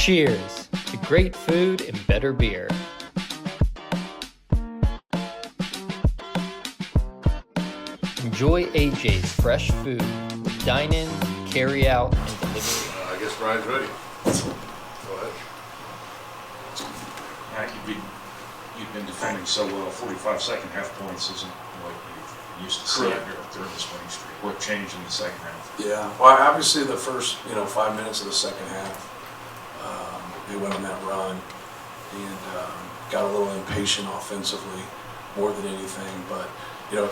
Cheers to great food and better beer. Enjoy AJ's fresh food with dine-in, carry-out, and delivery. I guess Brian's ready. Go ahead. You've been defending so well. 45-second half points isn't what you used to see out here during this winning streak. What changed in the second half? Yeah, well, obviously the first 5 minutes of the second half, they went on that run and got a little impatient offensively more than anything. But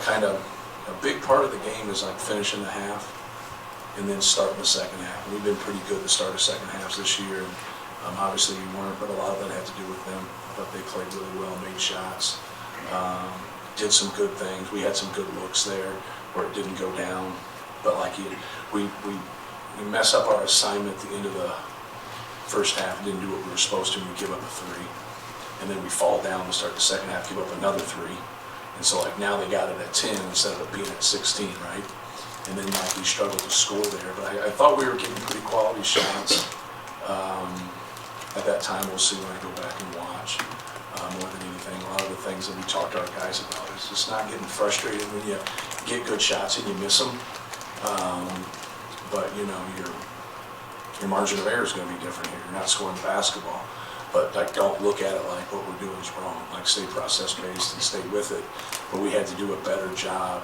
kind of a big part of the game is like finishing the half and then starting the second half. And we've been pretty good to start the second halves this year. And obviously we weren't, but a lot of that had to do with them. But they played really well, made shots, did some good things. We had some good looks there where it didn't go down. But we mess up our assignment at the end of the first half, didn't do what we were supposed to, and we give up a three. And then we fall down to start the second half, give up another three. And so now they got it at 10 instead of it being at 16, right? And then we struggled to score there. But I thought we were getting pretty quality shots. At that time, we'll see when I go back and watch. More than anything, a lot of the things that we talked to our guys about is just not getting frustrated when you get good shots and you miss them. But your margin of error is going to be different here. You're not scoring basketball, but don't look at it like what we're doing is wrong. Stay process-based and stay with it. But we had to do a better job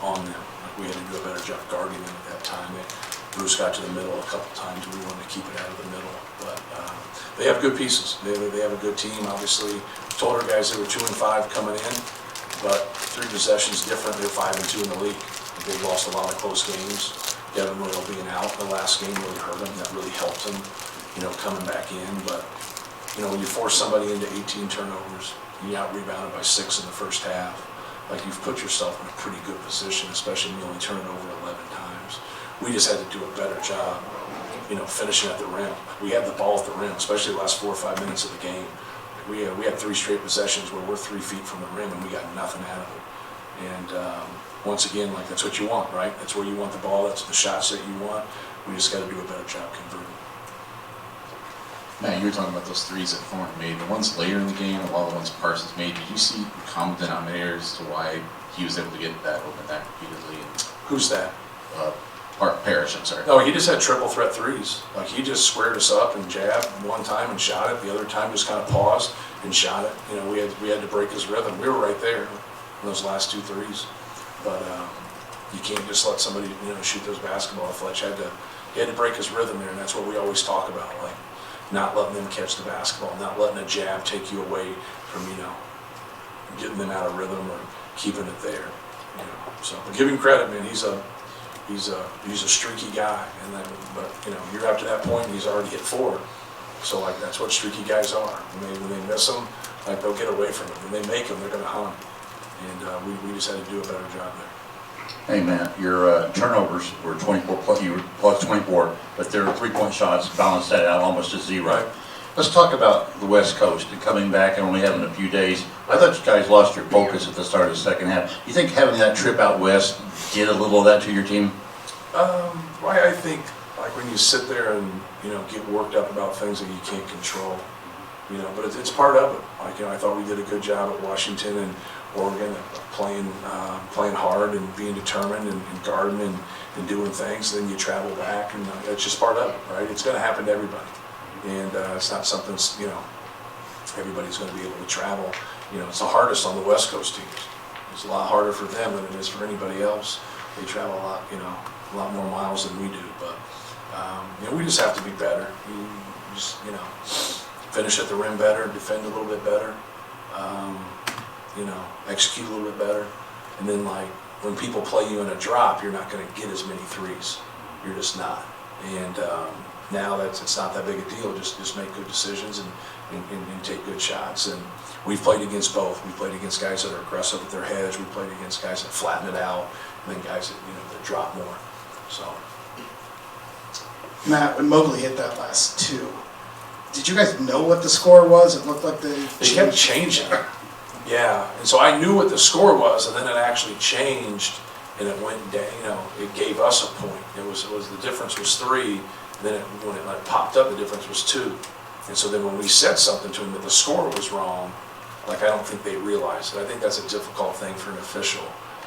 on them. We had to do a better job guarding them at that time. Bruce got to the middle a couple times, and we wanted to keep it out of the middle. But they have good pieces. They have a good team. Obviously, told our guys they were 2-5 coming in, but 3 possessions different. They're 5-2 in the league. They've lost a lot of close games. Devin Royal being out the last game really hurt them. That really helped them, coming back in. But when you force somebody into 18 turnovers, you out-rebounded by 6 in the first half. You've put yourself in a pretty good position, especially when you only turn it over 11 times. We just had to do a better job, finishing at the rim. We had the ball at the rim, especially the last 4 or 5 minutes of the game. We had 3 straight possessions where we're 3 feet from the rim and we got nothing out of it. And once again, that's what you want, right? That's where you want the ball. That's the shots that you want. We just got to do a better job converting. Matt, you were talking about those threes that Thornton made. The ones later in the game, a lot of the ones Parsons made. Did you see common denominators to why he was able to get that open that repeatedly? Who's that? Parrish, I'm sorry. No, he just had triple threat threes. He just squared us up and jabbed one time and shot it. The other time just kind of paused and shot it. We had to break his rhythm. We were right there in those last 2 threes. But you can't just let somebody shoot those basketball. Fletch had to break his rhythm there, and that's what we always talk about, not letting them catch the basketball, not letting a jab take you away from getting them out of rhythm or keeping it there. So, but give him credit, man. He's a streaky guy, but you're up to that point, and he's already hit 4. So that's what streaky guys are. When they miss them, they'll get away from it. When they make them, they're going to hum. And we just had to do a better job there. Hey, Matt, your turnovers were 24 plus. You were plus 24, but their 3-point shots balanced that out almost to 0. Right. Let's talk about the West Coast and coming back and only having a few days. I thought you guys lost your focus at the start of the second half. You think having that trip out west did a little of that to your team? I think when you sit there and get worked up about things that you can't control, but it's part of it. I thought we did a good job at Washington and Oregon, playing hard and being determined and guarding and doing things. Then you travel back, and it's just part of it, right? It's going to happen to everybody, and it's not something everybody's going to be able to travel. It's the hardest on the West Coast teams. It's a lot harder for them than it is for anybody else. They travel a lot more miles than we do, but we just have to be better. We just finish at the rim better, defend a little bit better. Execute a little bit better. And then when people play you in a drop, you're not going to get as many threes. You're just not. And now it's not that big a deal. Just make good decisions and take good shots. And we've played against both. We've played against guys that are aggressive with their heads. We've played against guys that flatten it out, and then guys that drop more. So. Matt, when Mobley hit that last 2, did you guys know what the score was? It looked like they kept changing. Yeah, and so I knew what the score was, and then it actually changed, and it went down. It gave us a point. It was the difference was 3, Then when it like popped up, the difference was 2. And so then when we said something to them that the score was wrong, like I don't think they realized it. I think that's a difficult thing for an official.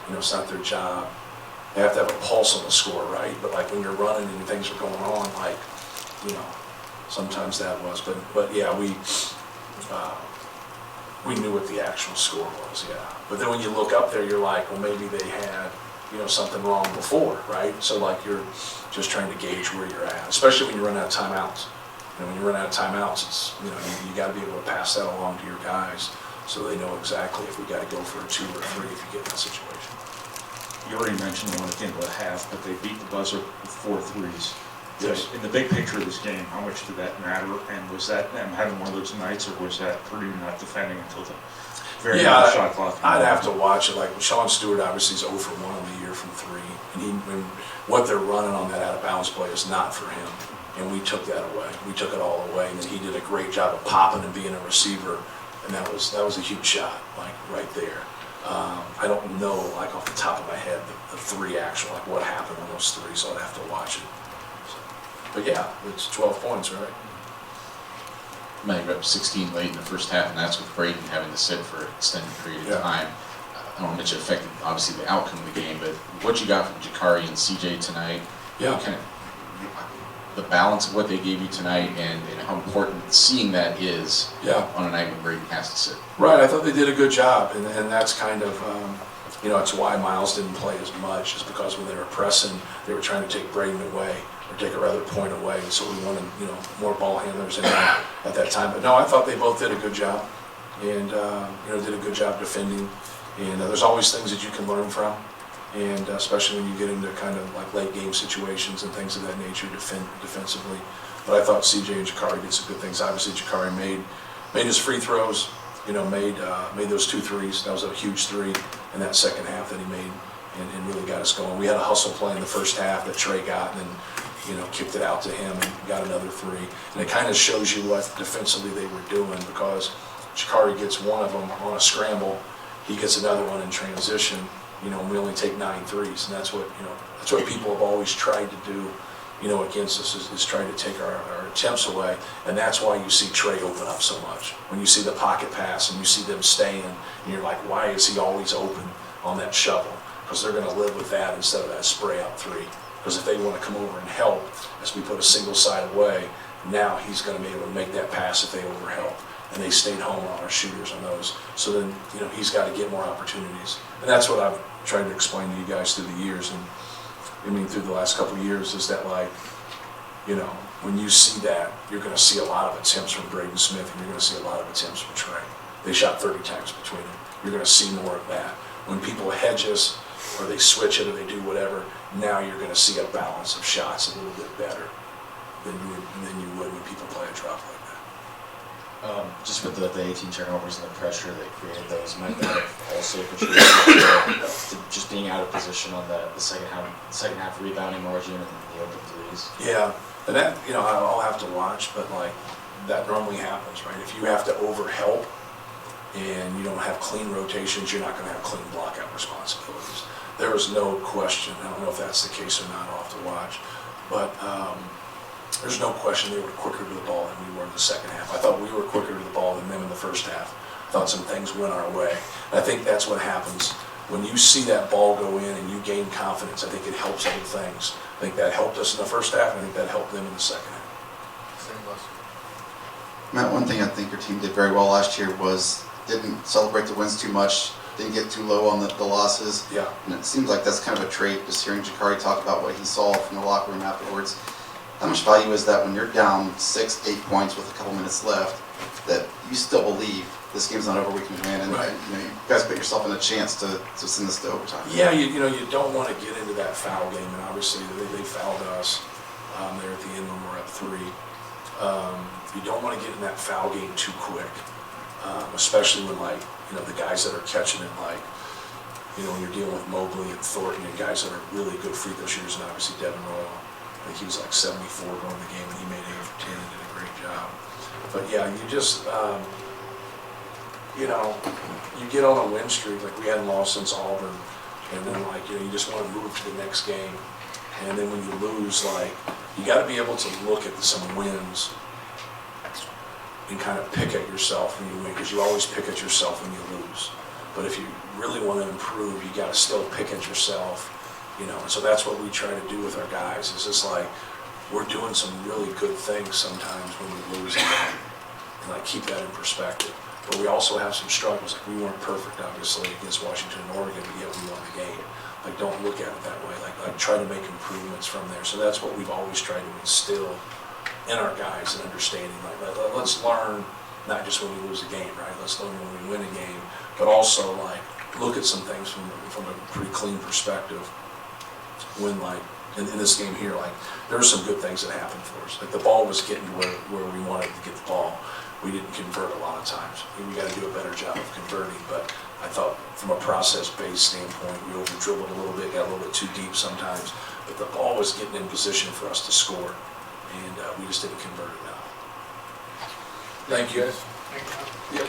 You know, it's not their job. They have to have a pulse on the score, right? But like when you're running and things are going on, like, you know, sometimes that was. But yeah, we knew what the actual score was, yeah. But then when you look up there, you're like, well, maybe they had, you know, something wrong before, right? So like you're just trying to gauge where you're at, especially when you run out of timeouts. You know, when you run out of timeouts, it's, you know, you got to be able to pass that along to your guys so they know exactly if we got to go for a 2 or a 3 if you get in that situation. You already mentioned when it came to a half, but they beat the buzzer with 4 threes. Yes. In the big picture of this game, how much did that matter? And was that them having one of those nights, or was that Purdue not defending until the very end of the shot clock? I'd have to watch it. Like Sean Stewart obviously is 0 for 1 on the year from 3. And what they're running on that out of bounds play is not for him. And we took that away. We took it all away. And then he did a great job of popping and being a receiver. And that was a huge shot, like right there. I don't know, like off the top of my head, the 3 actual, like what happened on those 3, so I'd have to watch it. So, but yeah, it's 12 points, right? Might up 16 late in the first half, and that's with Braden having to sit for an extended period of time. I don't know how much it affected, obviously, the outcome of the game, but what you got from Jakari and CJ tonight, Yeah. kind of the balance of what they gave you tonight and how important seeing that is on a night when Braden has to sit. Right, I thought they did a good job, and that's kind of, you know, it's why Miles didn't play as much, is because when they were pressing, they were trying to take Braden away, or take a rather point away, and so we wanted, you know, more ball handlers in there at that time. But no, I thought they both did a good job, and, you know, did a good job defending, and there's always things that you can learn from, and especially when you get into kind of like late game situations and things of that nature, defensively. But I thought CJ and Jakari did some good things. Obviously, Jakari made his free throws, you know, made those 2 threes. That was a huge 3 in that second half that he made, and really got us going. We had a hustle play in the first half that Trey got, and then, you know, kicked it out to him and got another 3. And it kind of shows you what defensively they were doing, because Jakari gets one of them on a scramble, he gets another one in transition, you know, and we only take 9 threes, and that's what, you know, that's what people have always tried to do, you know, against us, is trying to take our attempts away, and that's why you see Trey open up so much. When you see the pocket pass and you see them staying, and you're like, why is he always open on that shovel? Because they're going to live with that instead of that spray out 3. Because if they want to come over and help, as we put a single side away, now he's going to be able to make that pass if they overhelp. And they stayed home on our shooters on those. So then, you know, he's got to get more opportunities. And that's what I've tried to explain to you guys through the years. And I mean, through the last couple of years, is that, like, you know, when you see that, you're going to see a lot of attempts from Braden Smith, and you're going to see a lot of attempts from Trey. They shot 30 times between them. You're going to see more of that. When people hedge us, or they switch it, or they do whatever, now you're going to see a balance of shots a little bit better than you would when people play a drop like that. Just with the 18 turnovers and the pressure that created those, might that have also contributed to just being out of position on the second half rebounding margin and the open threes? Yeah, and that, you know, I'll have to watch, but like that normally happens, right? If you have to overhelp and you don't have clean rotations, you're not going to have clean blockout responsibilities. There is no question. I don't know if that's the case or not. I'll have to watch, but there's no question they were quicker to the ball than we were in the second half. I thought we were quicker to the ball than them in the first half. I thought some things went our way. And I think that's what happens when you see that ball go in and you gain confidence. I think it helps other things. I think that helped us in the first half, and I think that helped them in the second half. Same lesson. Matt, one thing I think your team did very well last year was didn't celebrate the wins too much, didn't get too low on the losses. Yeah. And it seems like that's kind of a trait, just hearing Jakari talk about what he saw from the locker room afterwards. How much value is that when you're down 6, 8 points with a couple minutes left, that you still believe this game's not over, we can win, and Right. you know, you guys put yourself in a chance to send this to overtime? Yeah, you know, you don't want to get into that foul game, and obviously they fouled us there at the end when we're up 3. You don't want to get in that foul game too quick, especially when, like, you know, the guys that are catching it, like, you know, when you're dealing with Mobley and Thornton and guys that are really good free throw shooters, and obviously Devin Royal. I think he was like 74 going the game, and he made 8 for 10 and did a great job. But yeah, you just, you know, you get on a win streak, like we hadn't lost since Auburn, and then, like, you know, you just want to move to the next game And then when you lose, like, you gotta be able to look at some wins and kind of pick at yourself when you win, because you always pick at yourself when you lose. But if you really want to improve, you got to still pick at yourself, you know. And so that's what we try to do with our guys. It's just like we're doing some really good things sometimes when we lose, and like keep that in perspective. But we also have some struggles. Like we weren't perfect, obviously, against Washington and Oregon, but yet we won the game. Like don't look at it that way. Like try to make improvements from there. So that's what we've always tried to instill in our guys, an understanding. Like let's learn. Not just when we lose a game, right? Let's learn when we win a game, but also like look at some things from a pretty clean perspective. When like in this game here, like there were some good things that happened for us. Like the ball was getting to where we wanted to get the ball. We didn't convert a lot of times. We got to do a better job of converting. But I thought from a process-based standpoint, we over-dribbled a little bit, got a little bit too deep sometimes. But the ball was getting in position for us to score, and we just didn't convert enough. Thank you. Yep.